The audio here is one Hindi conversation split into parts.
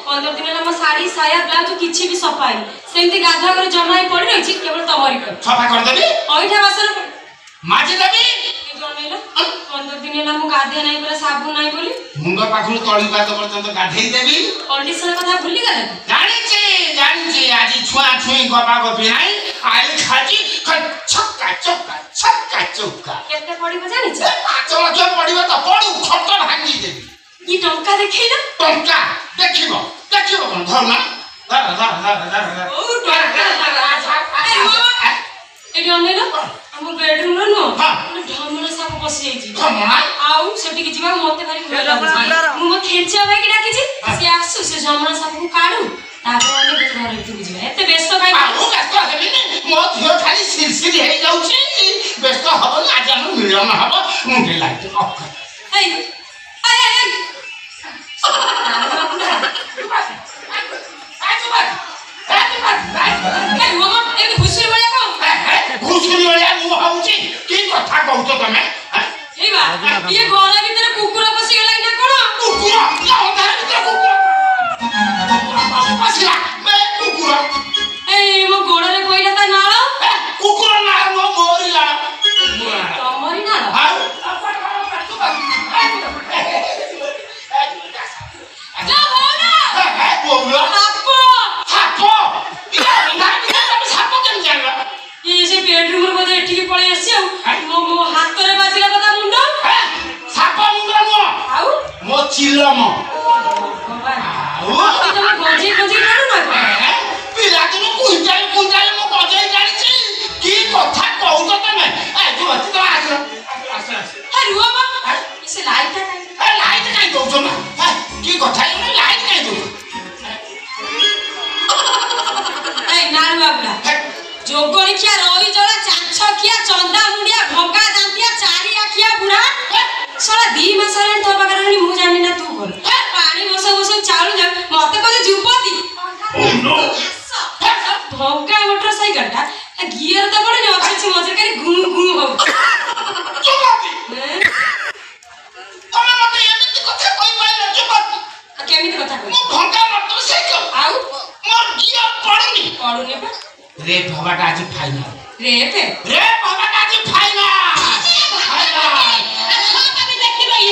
15 दिन ना मो साड़ी साया ब्लाउज किछि भी सफाई सेमती गाधा कर जमाई पड़ी रही केवल तमरी पर सफा कर देबी ओइठा बासन माजी देबी के जणैला 15 दिन ना मो गाधे नाही पर साबुन नाही बोली मुंड पाखु तळी पाद पर्यंत गाधेई देबी कंडीशन कथा भूली गला जानी आज छुआ छुई गपा गपी नाही आई खाजी छक्का चौका केते पड़ी जानी छ चलो जो पड़िबो त पड़ू खट भांगी देबी की टंका देखैला टंका देखिबो कोन धरना धर ओ टंका एडी अनेला हम बेडरूम रो नो ढमना सब बसी जाई ढमना आउ सेठी की जीवा मते भारी भय लागै मु म खेचिया भाई की डाकी छी से आसु से ढमना सब को काडू तापर अने घर रे तू बुझिबा एते व्यस्त भाई आउ व्यस्त हेबी ने मो धियो खाली सिरसिर हे जाउची व्यस्त हबो ना आज हम मिलन हबो मुंडे लाइट ऑफ कर ए घुसुरी वाला मु हउची की कथा कहउतो तमे ए बा ये घर भीतर कुकुर पसी गेला ना कोन कुकुर या घर भीतर कुकुर पसिला मैं कुकुर ए मो गोड़ रे कोइला ता नाळ कुकुर नाळ मो मोरिला तमरी नाळ हां जा बोला सापो या ना सापो केम जानला ये से बेडरूम रे बजे एठी पळे आसी मो मो हाथ रे बाजिला बता मुंड सापो मुंड मो आउ मो चिलम आउ तमे गजे गजे करू ना पिला दिनो कुंटाल मो गजे जानिछी की कथा कहउतो तमे ए तू अति तो आस ए रुआ मा इसे लाइट काई कहउतो ना की कथा ये लाइट काई दो ए नार बाबला जोगणी किया रही जला चांछ किया चंदा मुंडिया भंगा दांतिया चारी आखिया बुढ़ा साला 2 मास रे तो बगरनी मु जानि ना तू बोल पानी बस चालू जा मते को जुपती भंगा मोटरसाइकिल ता गियर तो बड़े न अच्छे मजे करे घूम घूम हो जुपती तमे मते एमिति कथा कहि पाइले जुपती केमिति कथा मु भंगा मोटरसाइकिल आउ मोर गियर पड़ुनी बा रे भवाटा आज फाइनल रे भवाटा आज फाइनल अभी देखि भाई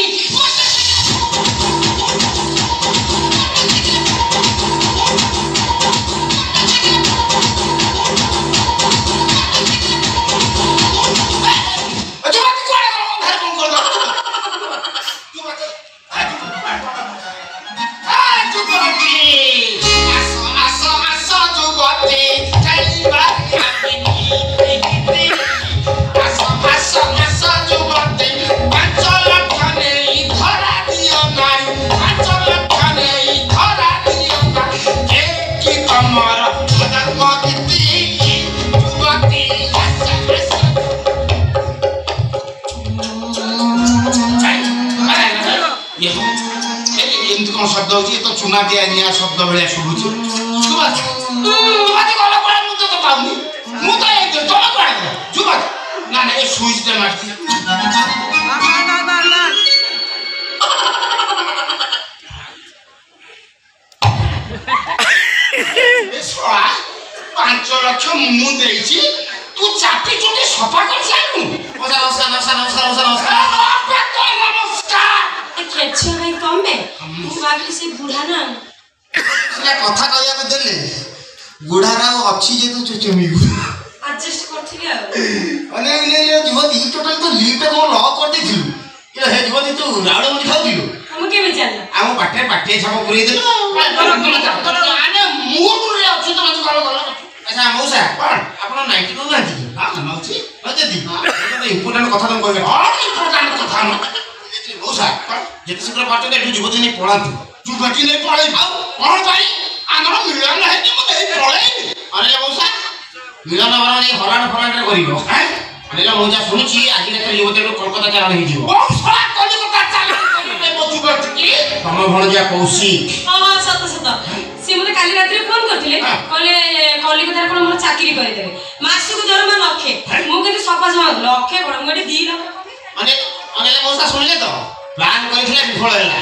शब्द होची तो चुना दिया निया शब्द भलिया सुबुची जुबात जुबात गला पडा मु तो पाउनी मु तो एक तो पडा जुबात ना ना ए स्विच दे मारती ना ए सोआ 5 लाख मु देइची तू चापी चुटी सफा कर जानु नमस्कार खेचे भाई कम बे तू बाकी से बूढ़ा ना सेटा कथा कहया के देले बुढ़ारा अच्छी जे तू चुचुमी एडजस्ट करथिले अने ने जीवती टोटल तो लीट को लॉक कर देथिलु कि हे जीवती तू रावण मुनि खाउदिलु हम के जानला हम पाटे सब पुरै देलु आने मूड रे अछि तो मत करो अच्छा मौसा आपण 90 को नांती हां मौसी बजदी तो इंपोर्टेंट कथा तुम कहबे हां इंपोर्टेंट कथा न मौसा जेते शीघ्र पाटे दे जीवती नै पळांतु जुबती नै पळै कोन भाई आनर मिलन है कि मते पळै अरे मौसा मिलन बरा नै हलाड फलाड रे करिवो हैं अरे मौसा सुनिछि आजि के जीवती रो कोलकाता चालान हे जीवो ओ साला कलिकता चालान करबे मो जुबती की तम भणजिया कौशिक हां सत से मते काली रात्रि फोन करथिले कहले कलिकता कोन मोर चाकरी करि देबे मासु को दरमा लखे मु के सपा जमा लखे बड़ मगडी 2 लाख अरे अरे मौसा सुनले तो प्लान करिथिले विफल हैला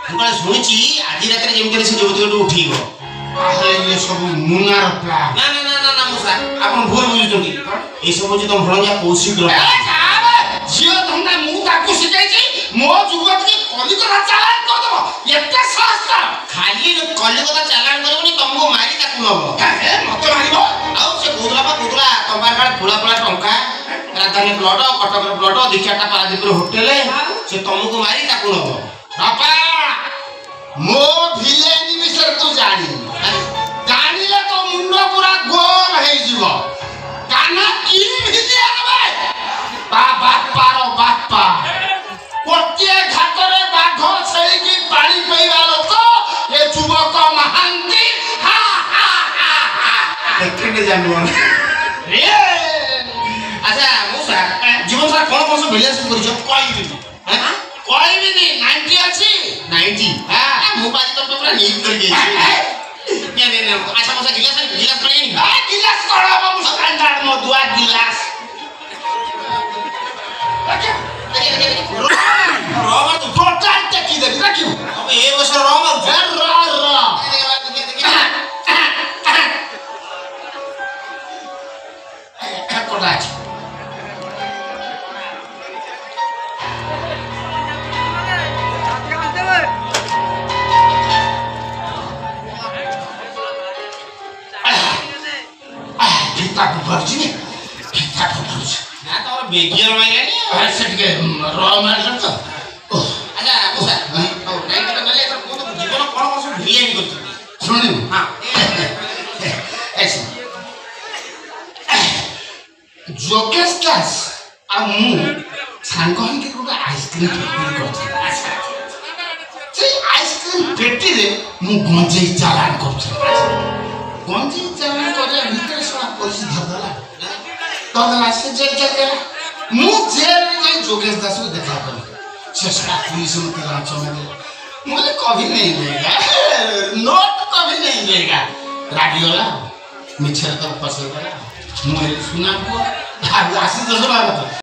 ମୁଁ ଶୁଣିଛି ଆଜି ରାତିରେ ଯେମିତି ସେ ଯୁବତୀକୁ ଉଠିବ ତାହେଲେ ଏ ସବୁ ମୁନାର ପ୍ଲାନ୍। ନା ନା ନା ନା ନା ମଉସା ଆପଣ ଭୁଲ ବୁଝୁଛନ୍ତି ଏ ସବୁ ଯେ ତମ ଭଣଜା କୌଶିକ ଝିଅ ଧନ୍ଦା ମୁଁ ତାକୁ ଶିଖେଇଛି ମୋ ଯୁବତୀ କଲିକତା ଚାଲାଣ କରିଦବ ଏତେ ସହଜ ଖାଲି କଲିକତା ଚାଲାଣ କରିବନି ତମକୁ ମାରି ତାକୁ ନବ ମତେ ମାରିବ ଆଉ ସେ କହୁଥିଲା ତମ ପାଖରେ ପୁଳା ପୁଳା ଟଙ୍କା ରାଜଧାନୀ ପ୍ଲଟ କଟକର ପ୍ଲଟ ଦି ଚାରିଟା ପାରାଦୀପର ହୋଟେଲ ସେ ତମକୁ ମାରି ତାକୁ ନବ ବାପା ମୋ ଭିଲେନି ବିଷୟରେ ତୁ ଜାଣିନି ଜାଣିଲେ ତ ମୁଣ୍ଡ ପୁରା ଗୋଲ ହେଇଯିବ କାନା କି ଭିଲିଆ ବେ ତା ବାପାର ବାପା ଗୋଟିଏ ଘାଟରେ ବାଘ ଛେଳିକି ପାଣି ପିଇବା ଲୋକ ଏ ଯୁବକ ମହାନ୍ତି କେତେ ଜାଣିବ ଆଚ୍ଛା ମଉସା ଜୀବନ ସାରା କଣ କଣ ସବୁ ଭିଲିଆନ୍ସ କରିଛ କହିବିନି 90 ଅଛି 90 ମୁଁ ବାଜି ତମ ପୁରା ନିଟ୍ କରି ଯାଇଛି ଆଚ୍ଛା ମଉସା ଗିଲାସ ପାଣି ଗିଲାସ କଣ ହବ ମୁଁ ଷ୍ଟାଣ୍ଡାର୍ଡ ମୋ ଦୁଆ ଗିଲାସ ଟୋଟାଲ ଟେକି ଦେବି ଦେଖିବୁ ଏ ବର୍ଷ ର ମାରୁଛ କୋଟା ଅଛି Kita berjini, kita berjini. Nah, tau begian mainnya. Saya juga roman kan. Ada, bisa. Oh, naik kita balik terus foto gimana kalau masuk dia yang gitu. Sunim. Ha. जोकेश क्लास आमु सांग के गोटे आइसक्रीम पेटी करछि से आइसक्रीम पेटी रे मु गंजे चालान करछि गंजे चालान करले भीतर सला पुलिस धरला से जेल चले मु जेल में जोकेश दास को देखा कर से सला पुलिस मत लांच में मुझे कभी नहीं देगा नोट कभी नहीं देगा राडियोला मिछर तो पसंद करा मुझे सुना को आसी 10 बार